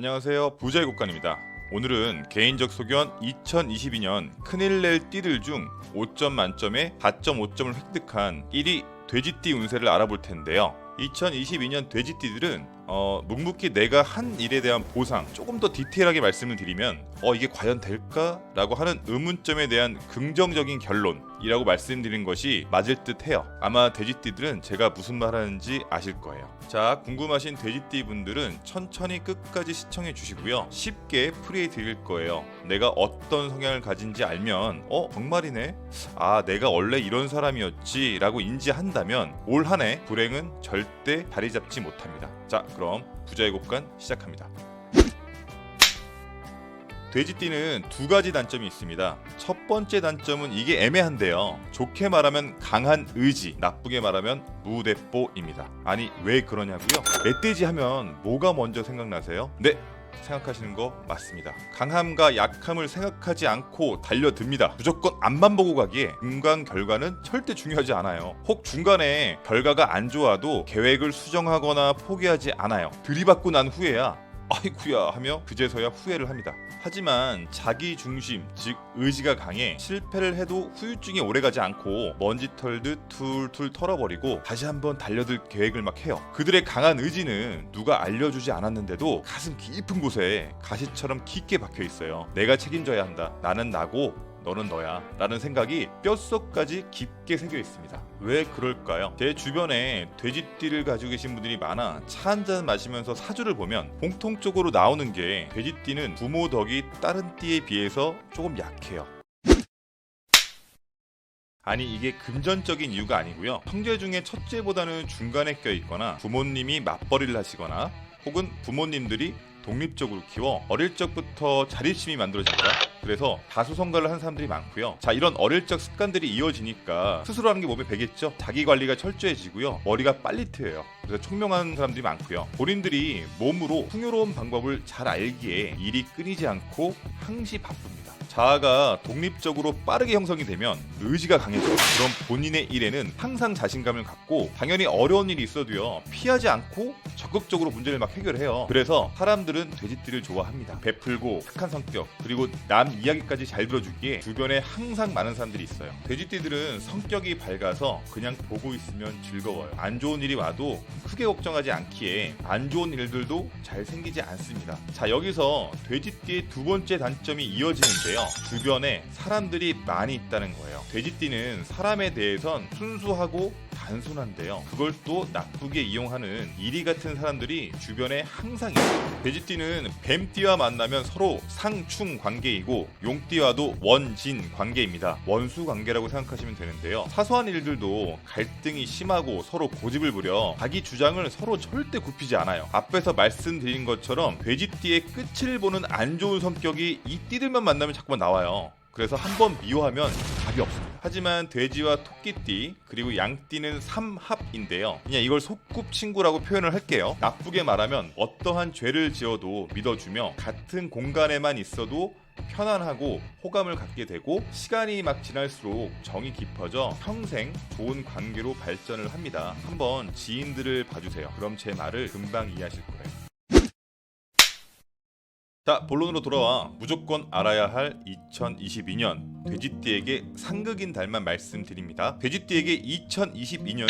안녕하세요, 부자의 국간입니다. 오늘은 개인적 소견 2022년 큰일 낼 띠들 중 5점 만점에 4.5점을 획득한 1위 돼지띠 운세를 알아볼 텐데요. 2022년 돼지띠들은 묵묵히 내가 한 일에 대한 보상, 조금 더 디테일하게 말씀을 드리면 이게 과연 될까? 라고 하는 의문점에 대한 긍정적인 결론이라고 말씀드린 것이 맞을 듯 해요. 아마 돼지띠들은 제가 무슨 말 하는지 아실 거예요. 자, 궁금하신 돼지띠 분들은 천천히 끝까지 시청해 주시고요. 쉽게 풀이해 드릴 거예요. 내가 어떤 성향을 가진지 알면 정말이네? 내가 원래 이런 사람이었지 라고 인지한다면 올 한 해 불행은 절대 자리 잡지 못합니다. 자, 그럼 부자의 곡간 시작합니다. 돼지띠는 두 가지 단점이 있습니다. 첫 번째 단점은 이게 애매한데요. 좋게 말하면 강한 의지, 나쁘게 말하면 무대뽀입니다. 아니, 왜 그러냐고요? 멧돼지 하면 뭐가 먼저 생각나세요? 네, 생각하시는 거 맞습니다. 강함과 약함을 생각하지 않고 달려듭니다. 무조건 앞만 보고 가기에 중간 결과는 절대 중요하지 않아요. 혹 중간에 결과가 안 좋아도 계획을 수정하거나 포기하지 않아요. 들이받고 난 후에야 아이쿠야 하며 그제서야 후회를 합니다. 하지만 자기 중심, 즉 의지가 강해 실패를 해도 후유증이 오래가지 않고 먼지 털듯 툴툴 털어버리고 다시 한번 달려들 계획을 막 해요. 그들의 강한 의지는 누가 알려주지 않았는데도 가슴 깊은 곳에 가시처럼 깊게 박혀 있어요. 내가 책임져야 한다. 나는 나고 너는 너야 라는 생각이 뼛속까지 깊게 새겨 있습니다. 왜 그럴까요? 제 주변에 돼지띠를 가지고 계신 분들이 많아 차 한잔 마시면서 사주를 보면 공통적으로 나오는 게 돼지띠는 부모 덕이 다른 띠에 비해서 조금 약해요. 아니, 이게 금전적인 이유가 아니고요. 형제 중에 첫째보다는 중간에 껴있거나 부모님이 맞벌이를 하시거나 혹은 부모님들이 독립적으로 키워 어릴 적부터 자립심이 만들어진다. 그래서 다수성가를 한 사람들이 많고요. 자, 이런 어릴 적 습관들이 이어지니까 스스로 하는 게 몸에 배겠죠. 자기 관리가 철저해지고요. 머리가 빨리 트여요. 그래서 총명한 사람들이 많고요. 본인들이 몸으로 풍요로운 방법을 잘 알기에 일이 끊이지 않고 항시 바쁩니다. 자아가 독립적으로 빠르게 형성이 되면 의지가 강해져. 그럼 본인의 일에는 항상 자신감을 갖고 당연히 어려운 일이 있어도요, 피하지 않고 적극적으로 문제를 막 해결해요. 그래서 사람들은 돼지띠를 좋아합니다. 베풀고 착한 성격, 그리고 남 이야기까지 잘 들어주기에 주변에 항상 많은 사람들이 있어요. 돼지띠들은 성격이 밝아서 그냥 보고 있으면 즐거워요. 안 좋은 일이 와도 크게 걱정하지 않기에 안 좋은 일들도 잘 생기지 않습니다. 자, 여기서 돼지띠의 두 번째 단점이 이어지는데요. 주변에 사람들이 많이 있다는 거예요. 돼지띠는 사람에 대해선 순수하고 단순한데요. 그걸 또 나쁘게 이용하는 이리 같은 사람들이 주변에 항상 있어요. 돼지띠는 뱀띠와 만나면 서로 상충 관계이고 용띠와도 원진 관계입니다. 원수 관계라고 생각하시면 되는데요. 사소한 일들도 갈등이 심하고 서로 고집을 부려 자기 주장을 서로 절대 굽히지 않아요. 앞에서 말씀드린 것처럼 돼지띠의 끝을 보는 안 좋은 성격이 이 띠들만 만나면 자꾸만 나와요. 그래서 한번 미워하면 답이 없습니다. 하지만 돼지와 토끼띠 그리고 양띠는 삼합인데요. 그냥 이걸 소꿉친구라고 표현을 할게요. 나쁘게 말하면 어떠한 죄를 지어도 믿어주며 같은 공간에만 있어도 편안하고 호감을 갖게 되고 시간이 막 지날수록 정이 깊어져 평생 좋은 관계로 발전을 합니다. 한번 지인들을 봐주세요. 그럼 제 말을 금방 이해하실 거예요. 자, 본론으로 돌아와 무조건 알아야 할 2022년 돼지띠에게 상극인 달만 말씀드립니다. 돼지띠에게 2022년은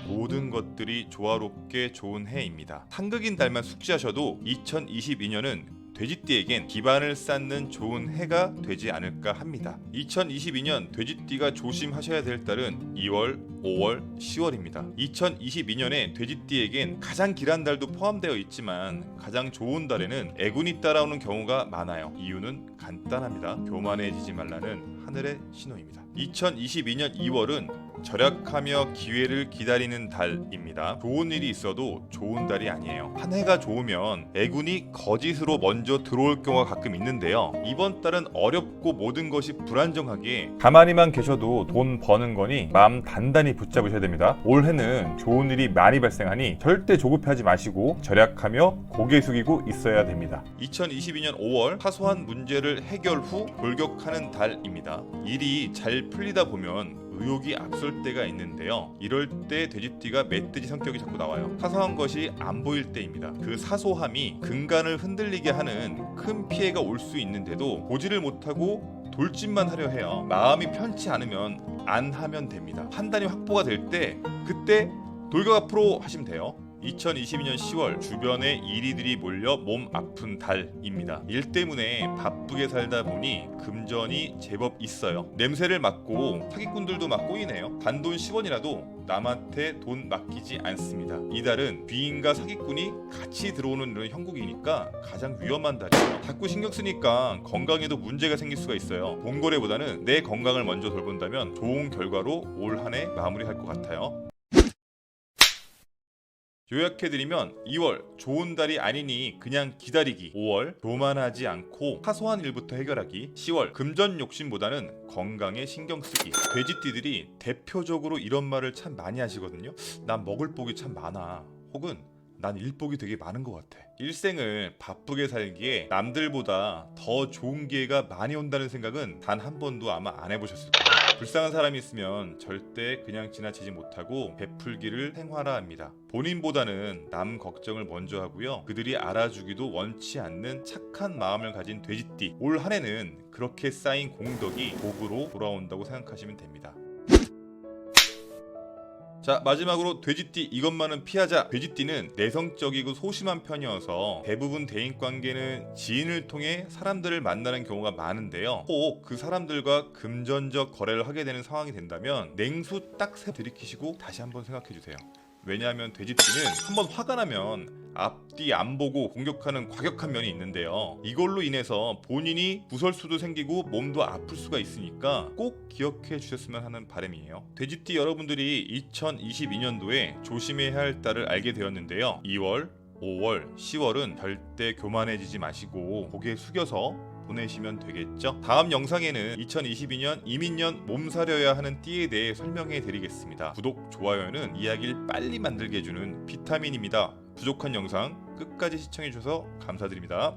모든 것들이 조화롭게 좋은 해입니다. 상극인 달만 숙지하셔도 2022년은 돼지띠에겐 기반을 쌓는 좋은 해가 되지 않을까 합니다. 2022년 돼지띠가 조심하셔야 될 달은 2월, 5월, 10월입니다. 2022년에 돼지띠에겐 가장 길한 달도 포함되어 있지만 가장 좋은 달에는 애군이 따라오는 경우가 많아요. 이유는 간단합니다. 교만해지지 말라는 하늘의 신호입니다. 2022년 2월은 절약하며 기회를 기다리는 달입니다. 좋은 일이 있어도 좋은 달이 아니에요. 한 해가 좋으면 애군이 거짓으로 먼저 들어올 경우가 가끔 있는데요. 이번 달은 어렵고 모든 것이 불안정하기에 가만히만 계셔도 돈 버는 거니 마음 단단히 붙잡으셔야 됩니다. 올해는 좋은 일이 많이 발생하니 절대 조급하지 마시고 절약하며 고개 숙이고 있어야 됩니다. 2022년 5월 사소한 문제를 해결 후 돌격하는 달입니다. 일이 잘 풀리다 보면 의욕이 앞설 때가 있는데요. 이럴 때 돼지띠가 멧돼지 성격이 자꾸 나와요. 사소한 것이 안 보일 때입니다. 그 사소함이 근간을 흔들리게 하는 큰 피해가 올 수 있는데도 보지를 못하고 돌진만 하려 해요. 마음이 편치 않으면 안 하면 됩니다. 판단이 확보가 될 때 그때 돌격 앞으로 하시면 돼요. 2022년 10월 주변에 이리들이 몰려 몸 아픈 달입니다. 일 때문에 바쁘게 살다 보니 금전이 제법 있어요. 냄새를 맡고 사기꾼들도 막 꼬이네요. 단돈 10원이라도 남한테 돈 맡기지 않습니다. 이 달은 귀인과 사기꾼이 같이 들어오는 이런 형국이니까 가장 위험한 달이에요. 자꾸 신경 쓰니까 건강에도 문제가 생길 수가 있어요. 본거래보다는 내 건강을 먼저 돌본다면 좋은 결과로 올 한 해 마무리할 것 같아요. 요약해드리면 2월 좋은 달이 아니니 그냥 기다리기, 5월 교만하지 않고 사소한 일부터 해결하기, 10월 금전 욕심보다는 건강에 신경쓰기. 돼지띠들이 대표적으로 이런 말을 참 많이 하시거든요. 난 먹을 복이 참 많아, 혹은 난 일복이 되게 많은 것 같아. 일생을 바쁘게 살기에 남들보다 더 좋은 기회가 많이 온다는 생각은 단 한 번도 아마 안 해보셨을 거예요. 불쌍한 사람이 있으면 절대 그냥 지나치지 못하고 베풀기를 생활화합니다. 본인보다는 남 걱정을 먼저 하고요. 그들이 알아주기도 원치 않는 착한 마음을 가진 돼지띠. 올 한 해는 그렇게 쌓인 공덕이 복으로 돌아온다고 생각하시면 됩니다. 자, 마지막으로 돼지띠 이것만은 피하자. 돼지띠는 내성적이고 소심한 편이어서 대부분 대인관계는 지인을 통해 사람들을 만나는 경우가 많은데요. 꼭 그 사람들과 금전적 거래를 하게 되는 상황이 된다면 냉수 딱 세 들이키시고 다시 한번 생각해주세요. 왜냐하면 돼지띠는 한번 화가 나면 앞뒤 안 보고 공격하는 과격한 면이 있는데요. 이걸로 인해서 본인이 구설수도 생기고 몸도 아플 수가 있으니까 꼭 기억해 주셨으면 하는 바람이에요. 돼지띠 여러분들이 2022년도에 조심해야 할 달을 알게 되었는데요. 2월, 5월, 10월은 절대 교만해지지 마시고 고개 숙여서 보내시면 되겠죠. 다음 영상에는 2022년 이민년 몸사려야 하는 띠에 대해 설명해 드리겠습니다. 구독, 좋아요는 이야기를 빨리 만들게 해주는 비타민입니다. 부족한 영상 끝까지 시청해 주셔서 감사드립니다.